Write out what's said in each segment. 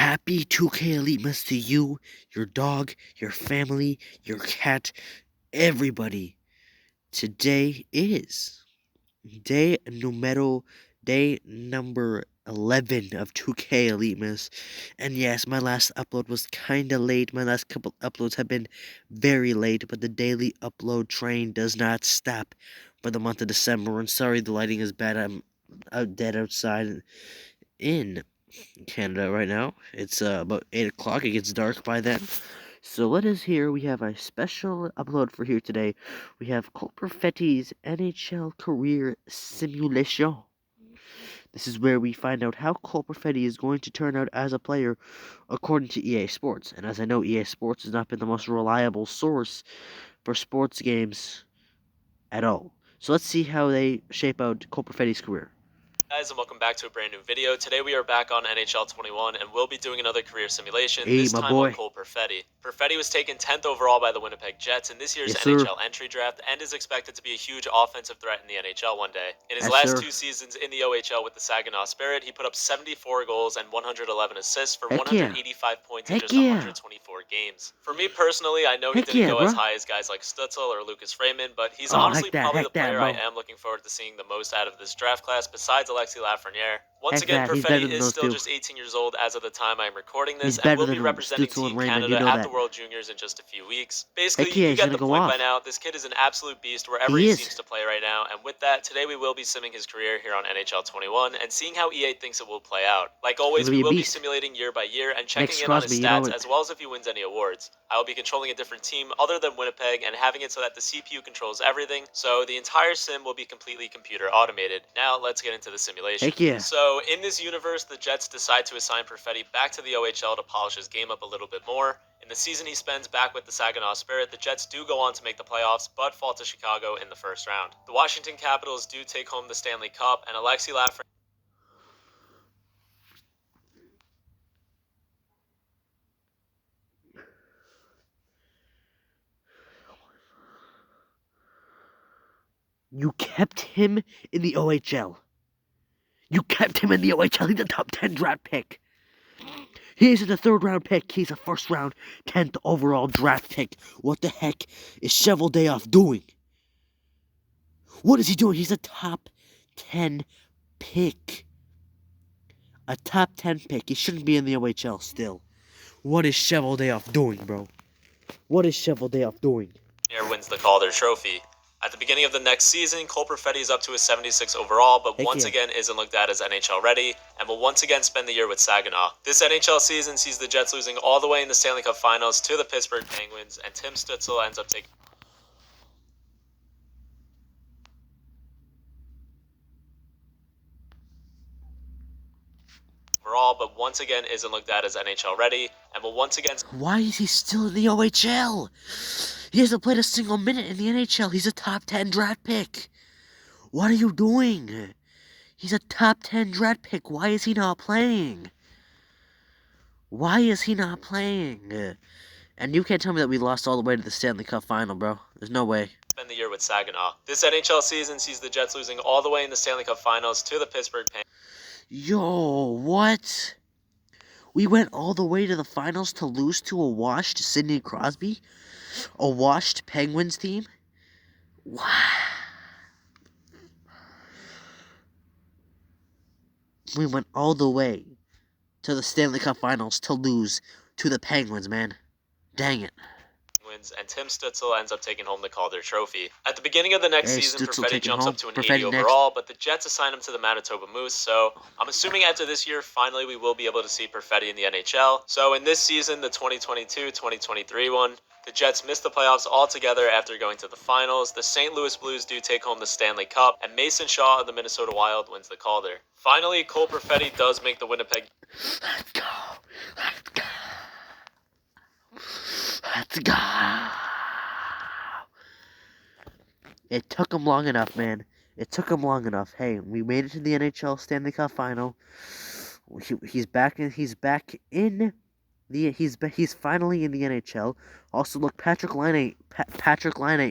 Happy 2K Elitemas to you, your dog, your family, your cat, everybody. Today is day number 11 of 2K Elitemas. And yes, my last upload was kinda late. My last couple uploads have been very late, but the daily upload train does not stop for the month of December. And sorry the lighting is bad. I'm dead outside in Canada right now. It's about 8 o'clock. It gets dark by then. So let us hear. We have a special upload for here today. We have Perfetti's NHL Career Simulation. This is where we find out how Perfetti is going to turn out as a player according to EA Sports. And as I know, EA Sports has not been the most reliable source for sports games at all. So let's see how they shape out Perfetti's career. Guys, and welcome back to a brand new video. Today we are back on NHL 21 and we'll be doing another career simulation, Hey, this my time boy. on Perfetti. Perfetti was taken 10th overall by the Winnipeg Jets in this year's Yes, sir. NHL entry draft and is expected to be a huge offensive threat in the NHL one day. In his Yes, last sir. 2 seasons in the OHL with the Saginaw Spirit, he put up 74 goals and 111 assists for Heck yeah. 185 points in Heck just yeah. 124 games. For me personally, I know he Heck didn't yeah, go bro. as high as guys like Stutzel or Lucas Raymond, but he's Oh, honestly heck that, probably heck the player that, I bro. am looking forward to seeing the most out of this draft class besides Alexis Lafreniere. Once Heck again, that, he's better Perfetti than is those still two. just 18 years old as of the time I am recording this, He's and better will be than representing Stutzel Team and Raymond, you Canada know at that. the World Juniors in just a few weeks. Heck Basically, yeah, you he's get gonna the go point off. by now. This kid is an absolute beast wherever He he is. seems to play right now, and with that, today we will be simming his career here on NHL 21 and seeing how EA thinks it will play out. Like always, Gonna we be a will be beast. simulating year by year and checking Next in on his Crosby, you know stats it. as well as if he wins any awards. I will be controlling a different team other than Winnipeg and having it so that the CPU controls everything, so the entire sim will be completely computer automated. Now, let's get into the simulation. Heck yeah. So, in this universe, the Jets decide to assign Perfetti back to the OHL to polish his game up a little bit more. In the season he spends back with the Saginaw Spirit, the Jets do go on to make the playoffs, but fall to Chicago in the first round. The Washington Capitals do take home the Stanley Cup, and Alexis Lafreniere You kept him in the OHL. You kept him in the OHL. He's a top 10 draft pick. He isn't a third round pick. He's a first round, 10th overall draft pick. What the heck is Cheveldayoff doing? What is he doing? He's a top 10 pick. A top 10 pick. He shouldn't be in the OHL still. What is Cheveldayoff doing, bro? What is Cheveldayoff doing? wins the Calder Trophy. At the beginning of the next season, Perfetti is up to a 76 overall, but Heck once yeah. again isn't looked at as NHL ready, and will once again spend the year with Saginaw. This NHL season sees the Jets losing all the way in the Stanley Cup Finals to the Pittsburgh Penguins, and Tim Stützle ends up taking overall, but once again isn't looked at as NHL ready, and will once again... Why is he still in the OHL? He hasn't played a single minute in the NHL. He's a top 10 draft pick. What are you doing? He's a top 10 draft pick. Why is he not playing? Why is he not playing? And you can't tell me that we lost all the way to the Stanley Cup final, bro. There's no way. Spend the year with Saginaw. This NHL season sees the Jets losing all the way in the Stanley Cup Finals to the Pittsburgh Penguins. Yo, what? We went all the way to the finals to lose to a washed Sidney Crosby? A washed Penguins team? Wow. We went all the way to the Stanley Cup Finals to lose to the Penguins, man. Dang it. And Tim Stützle ends up taking home the Calder Trophy. At the beginning of the next season, Perfetti jumps up to an 80 overall, but the Jets assign him to the Manitoba Moose, so I'm assuming after this year, finally we will be able to see Perfetti in the NHL. So in this season, the 2022-2023 one, the Jets missed the playoffs altogether after going to the finals. The St. Louis Blues do take home the Stanley Cup, and Mason Shaw of the Minnesota Wild wins the Calder. Finally, Perfetti does make the Winnipeg... Let's go. Let's go. Let's go. It took him long enough, man. It took him long enough. Hey, we made it to the NHL Stanley Cup Final. He's back in He's finally in the NHL. Also, look, Patrick Laine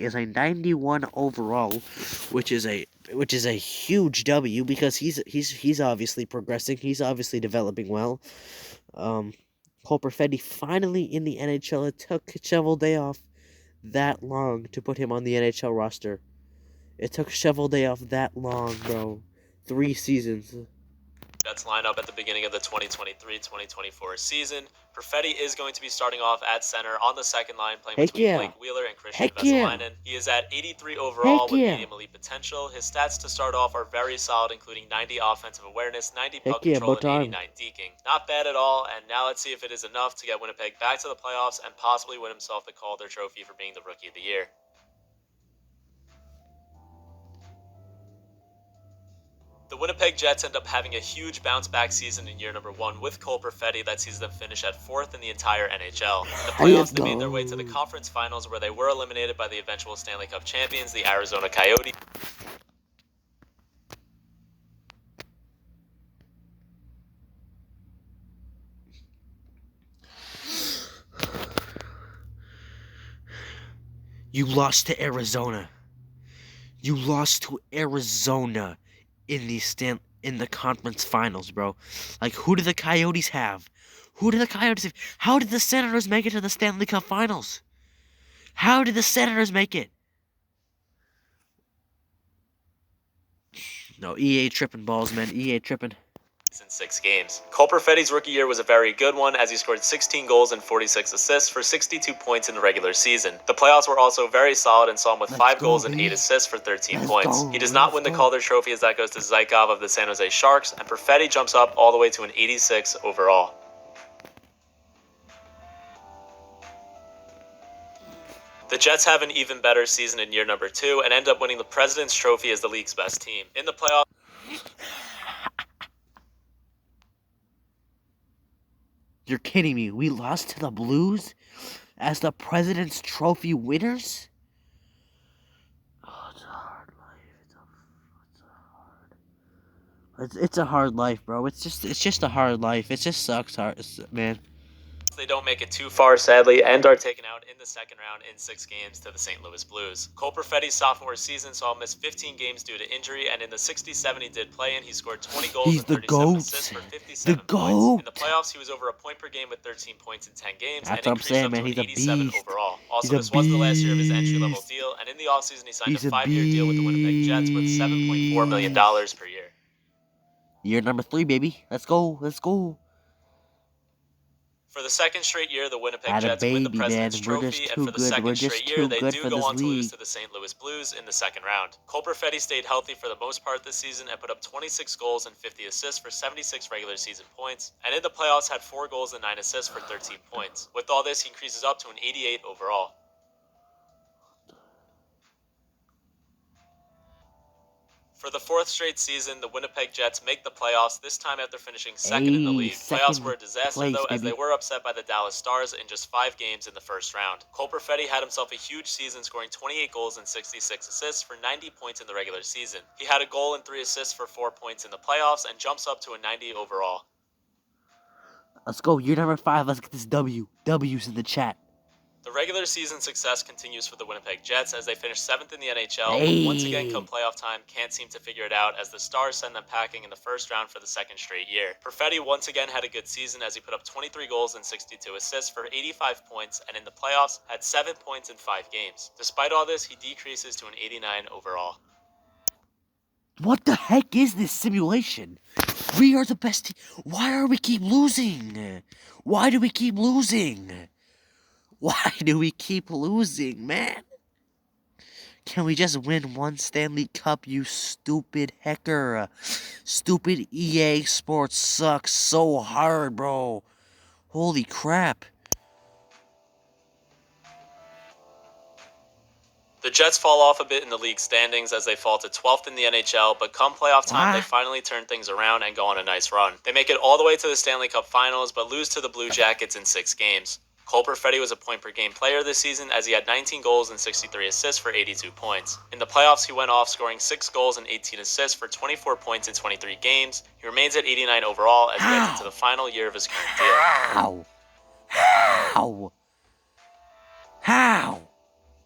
is a 91 overall, which is a huge W because he's obviously progressing. He's obviously developing well. Um, Cole Perfetti finally in the NHL. It took Shovel Day off that long to put him on the NHL roster. It took Shovel Day off that long, bro. 3 seasons. Jets lineup at the beginning of the 2023-2024 season. Perfetti is going to be starting off at center on the second line, playing Heck between yeah. Blake Wheeler and Christian Heck yeah. Vesalainen. He is at 83 overall Heck with yeah. medium elite potential. His stats to start off are very solid, including 90 offensive awareness, 90 Heck puck yeah, control, and Botan. 89 deking. Not bad at all, and now let's see if it is enough to get Winnipeg back to the playoffs and possibly win himself the Calder Trophy for being the Rookie of the Year. The Winnipeg Jets end up having a huge bounce-back season in year number 1 with Cole Perfetti that sees them finish at 4th in the entire NHL. In the playoffs, they made their way to the conference finals where they were eliminated by the eventual Stanley Cup champions, the Arizona Coyotes. You lost to Arizona. You lost to Arizona in the conference finals, bro. Like, who do the Coyotes have? Who do the Coyotes have? How did the Senators make it to the Stanley Cup finals? How did the Senators make it? No, EA tripping balls, man. EA tripping. In 6 games. Cole Perfetti's rookie year was a very good one as he scored 16 goals and 46 assists for 62 points in the regular season. The playoffs were also very solid and saw him with 5 goals and 8 assists for 13 points. He does not win the Calder Trophy as that goes to Zykov of the San Jose Sharks, and Perfetti jumps up all the way to an 86 overall. The Jets have an even better season in year number 2 and end up winning the President's Trophy as the league's best team. In the playoffs, You're kidding me. We lost to the Blues as the President's Trophy winners? Oh, it's a hard life. It's a hard life, bro. It's just a hard life. It just sucks hard, man. they don't make it too far, sadly, and are taken out in the second round in 6 games to the St. Louis Blues. Cole Perfetti's sophomore season saw him miss 15 games due to injury, and in the 67 he did play in, he scored 20 goals and 37 assists for 57 points. In the playoffs, he was over a point per game with 13 points in 10 games, That's and what I'm increased saying, up man. to an He's a 87 beast. overall. Also, He's a this was the last year of his entry-level beast. deal, and in the offseason he signed He's a a 5-year deal with the Winnipeg Jets with $7.4 million per year. Year number 3, baby. Let's go. Let's go. For the second straight year, the Winnipeg Atta Jets win the baby, President's man. We're Trophy, just and too for the good. We're second just straight year, too they good do for go this on to lose league. to the St. Louis Blues in the second round. Cole Perfetti stayed healthy for the most part this season and put up 26 goals and 50 assists for 76 regular season points, and in the playoffs had 4 goals and 9 assists for 13 points. With all this, he increases up to an 88 overall. For the 4th straight season, the Winnipeg Jets make the playoffs, this time after finishing second in the league. Playoffs were a disaster, though, as they were upset by the Dallas Stars in just 5 games in the first round. Cole Perfetti had himself a huge season, scoring 28 goals and 66 assists for 90 points in the regular season. He had a goal and 3 assists for 4 points in the playoffs and jumps up to a 90 overall. Let's go. Year number 5. Let's get this W. W's in the chat. The regular season success continues for the Winnipeg Jets as they finish 7th in the NHL, but once again come playoff time can't seem to figure it out as the Stars send them packing in the first round for the second straight year. Perfetti once again had a good season as he put up 23 goals and 62 assists for 85 points, and in the playoffs had 7 points in 5 games. Despite all this, he decreases to an 89 overall. What the heck is this simulation? We are the best team. Why are we keep losing? Why do we keep losing? Why do we keep losing, man? Can we just win one Stanley Cup, you stupid hacker? Stupid EA Sports sucks so hard, bro. Holy crap. The Jets fall off a bit in the league standings as they fall to 12th in the NHL, but come playoff time, they finally turn things around and go on a nice run. They make it all the way to the Stanley Cup Finals, but lose to the Blue Jackets in 6 games. Cole Perfetti was a point-per-game player this season as he had 19 goals and 63 assists for 82 points. In the playoffs, he went off scoring 6 goals and 18 assists for 24 points in 23 games. He remains at 89 overall as he heads into the final year of his current deal. How? How?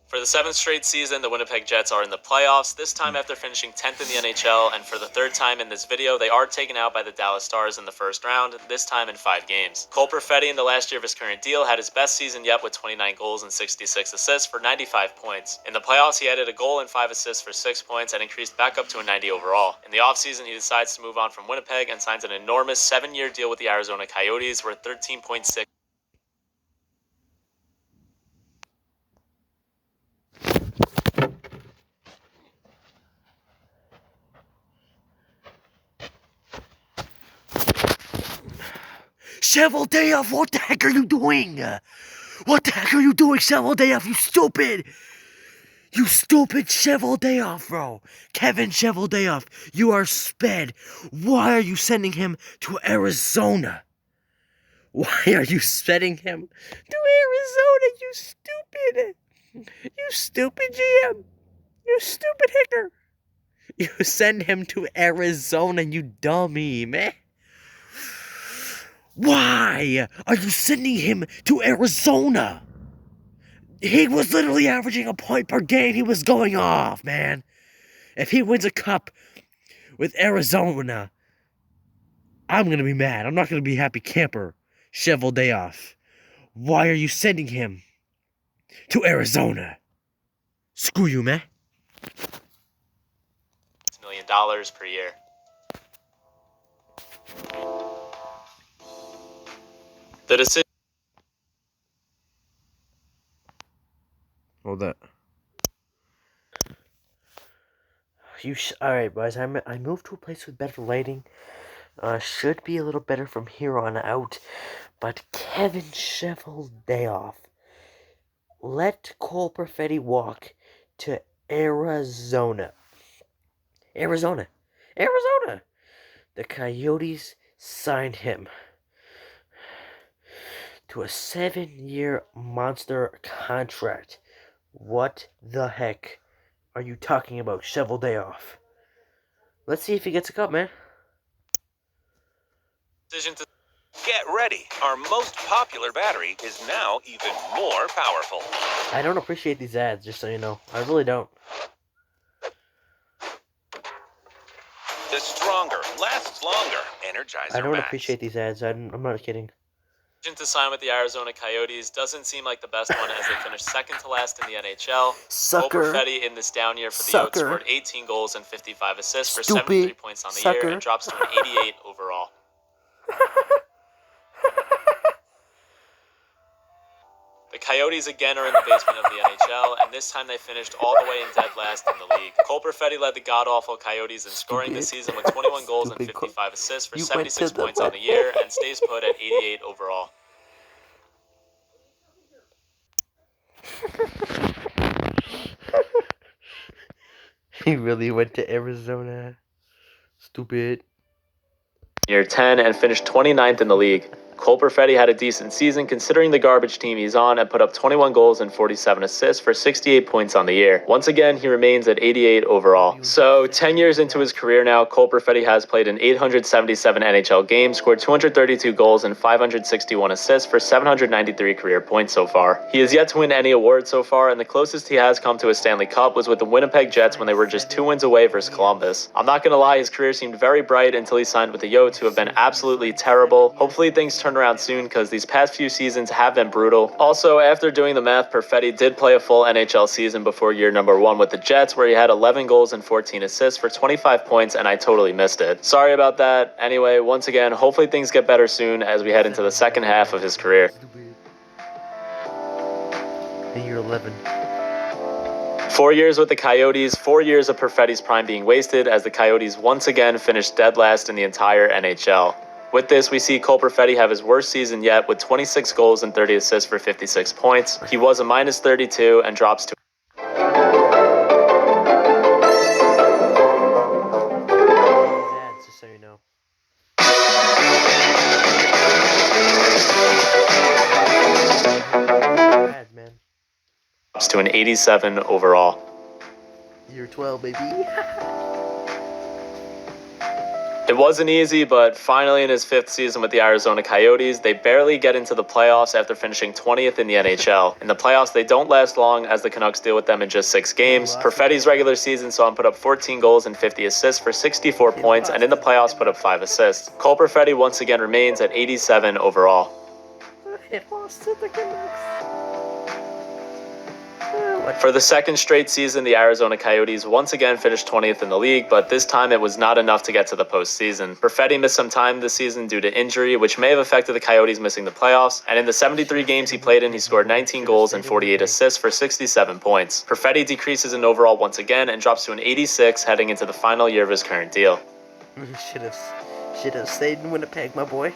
For the 7th straight season, the Winnipeg Jets are in the playoffs, this time after finishing 10th in the NHL, and for the 3rd time in this video, they are taken out by the Dallas Stars in the first round, this time in 5 games. Cole Perfetti, in the last year of his current deal, had his best season yet with 29 goals and 66 assists for 95 points. In the playoffs, he added a goal and 5 assists for 6 points and increased back up to a 90 overall. In the offseason, he decides to move on from Winnipeg and signs an enormous 7-year deal with the Arizona Coyotes worth $13.6 Cheveldayoff, what the heck are you doing? What the heck are you doing, Cheveldayoff, you stupid? You stupid Cheveldayoff, bro. Kevin Cheveldayoff, you are sped. Why are you sending him to Arizona? Why are you sending him to Arizona, you stupid? You stupid GM. You stupid hicker. You send him to Arizona, you dummy, man. Why are you sending him to Arizona? He was literally averaging a point per game. He was going off, man. If he wins a cup with Arizona, I'm going to be mad. I'm not going to be happy camper. Cheveldayoff. Why are you sending him to Arizona? Screw you, man. million per year. The decision. Hold that. Alright, boys. I moved to a place with better lighting. Should be a little better from here on out. But Kevin Cheveldayoff let Cole Perfetti walk to Arizona. Arizona. The Coyotes signed him to a 7-year monster contract. What the heck are you talking about, Cheveldayoff? Let's see if he gets a cup, man. Get ready. Our most popular battery is now even more powerful. I don't appreciate these ads, just so you know. I really don't. The stronger lasts longer. Energizer I don't Max. appreciate these ads. I'm not kidding. To sign with the Arizona Coyotes doesn't seem like the best one as they finished second to last in the NHL. Sucker. Cole Perfetti in this down year for the Yotes scored 18 goals and 55 assists for Stupid. 73 points on the year and drops to an 88 overall. The Coyotes again are in the basement of the NHL, and this time they finished all the way in dead last in the league. Cole Perfetti led the god-awful Coyotes in scoring this season with 21 goals and 55 assists for 76 points on the year and stays put at 88 overall. He really went to Arizona. Stupid. Year 10 and finished 29th in the league. Cole Perfetti had a decent season considering the garbage team he's on and put up 21 goals and 47 assists for 68 points on the year. Once again, he remains at 88 overall. So 10 years into his career now, Cole Perfetti has played in 877 NHL games, scored 232 goals and 561 assists for 793 career points so far. He has yet to win any awards so far, and the closest he has come to a Stanley Cup was with the Winnipeg Jets when they were just 2 wins away versus Columbus. I'm not gonna lie, his career seemed very bright until he signed with the Yotes, who have been absolutely terrible. Hopefully things turn around soon because these past few seasons have been brutal. Also, after doing the math, Perfetti did play a full NHL season before year number 1 with the Jets, where he had 11 goals and 14 assists for 25 points, and I totally missed it. Sorry about that. Anyway, once again, hopefully things get better soon as we head into the second half of his career. In year 11. 4 years with the Coyotes, 4 years of Perfetti's prime being wasted as the Coyotes once again finished dead last in the entire NHL. With this, we see Cole Perfetti have his worst season yet with 26 goals and 30 assists for 56 points. He was a minus 32 and drops to Just so you know. Ads, man. to an 87 overall. Year 12, baby. It wasn't easy, but finally in his 5th season with the Arizona Coyotes, they barely get into the playoffs after finishing 20th in the NHL. In the playoffs, they don't last long as the Canucks deal with them in just 6 games. Perfetti's regular season saw him put up 14 goals and 50 assists for 64 points, and in the playoffs put up 5 assists. Cole Perfetti once again remains at 87 overall. It lost to the Canucks. For the 2nd straight season, the Arizona Coyotes once again finished 20th in the league, but this time it was not enough to get to the postseason. Perfetti missed some time this season due to injury, which may have affected the Coyotes missing the playoffs, and in the 73 games he played in, he scored 19 goals and 48 assists for 67 points. Perfetti decreases in overall once again and drops to an 86 heading into the final year of his current deal. Should have stayed in Winnipeg, my boy.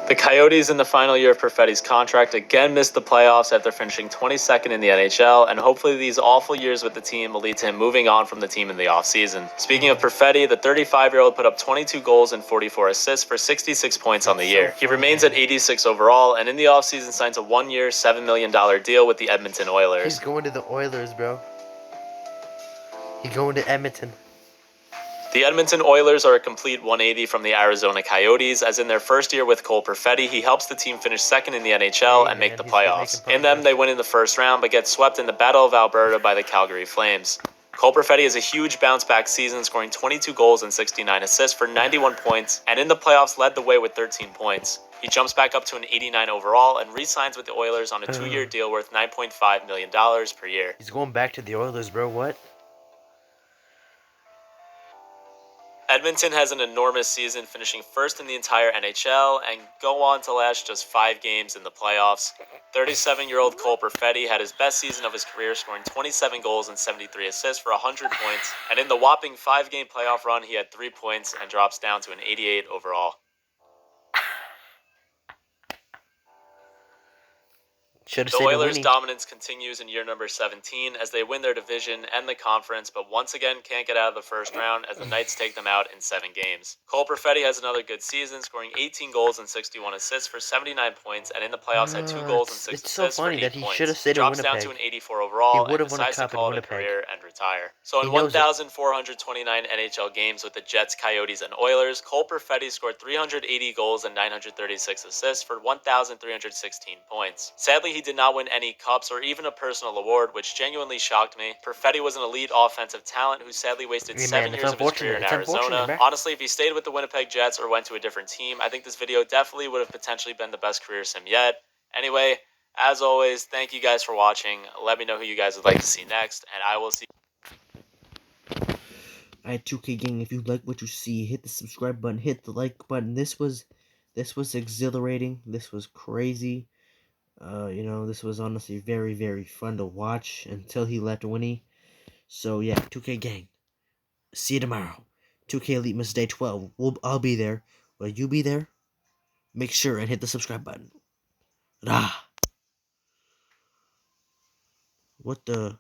The Coyotes in the final year of Perfetti's contract again missed the playoffs after finishing 22nd in the NHL, and hopefully these awful years with the team will lead to him moving on from the team in the offseason. Speaking of Perfetti, the 35-year-old put up 22 goals and 44 assists for 66 points on the year. He remains at 86 overall, and in the offseason signs a 1-year, $7 million deal with the Edmonton Oilers. He's going to the Oilers, bro. He's going to Edmonton. The Edmonton Oilers are a complete 180 from the Arizona Coyotes, as in their first year with Cole Perfetti, he helps the team finish 2nd in the NHL and make the playoffs. In them, they win in the first round, but get swept in the Battle of Alberta by the Calgary Flames. Cole Perfetti has a huge bounce-back season, scoring 22 goals and 69 assists for 91 points, and in the playoffs led the way with 13 points. He jumps back up to an 89 overall and re-signs with the Oilers on a 2-year deal worth $9.5 million per year. He's going back to the Oilers, bro. What? Edmonton has an enormous season, finishing 1st in the entire NHL and go on to last just 5 games in the playoffs. 37-year-old Cole Perfetti had his best season of his career, scoring 27 goals and 73 assists for 100 points, and in the whopping 5-game playoff run, he had 3 points and drops down to an 88 overall. The Oilers' dominance continues in year number 17 as they win their division and the conference, but once again can't get out of the first round as the Knights take them out in 7 games. Cole Perfetti has another good season, scoring 18 goals and 61 assists for 79 points, and in the playoffs had 2 goals and 6 assists for 8 points. He drops down to an 84 overall and decides to call it a career and retire. So in 1,429 NHL games with the Jets, Coyotes, and Oilers, Cole Perfetti scored 380 goals and 936 assists for 1,316 points. Sadly, he did not win any cups or even a personal award, which genuinely shocked me. Perfetti was an elite offensive talent who sadly wasted 7 years of his career in Arizona. Honestly, if he stayed with the Winnipeg Jets or went to a different team, I think this video definitely would have potentially been the best career sim yet. Anyway, as always, thank you guys for watching. Let me know who you guys would like to see next, and I will see. Alright, 2K gang, if you like what you see, hit the subscribe button, hit the like button. This was exhilarating. This was crazy. This was honestly very, very fun to watch until he left Winnie. So yeah, 2K gang. See you tomorrow. 2K Elite Miss Day 12. I'll be there. Will you be there? Make sure and hit the subscribe button. What the...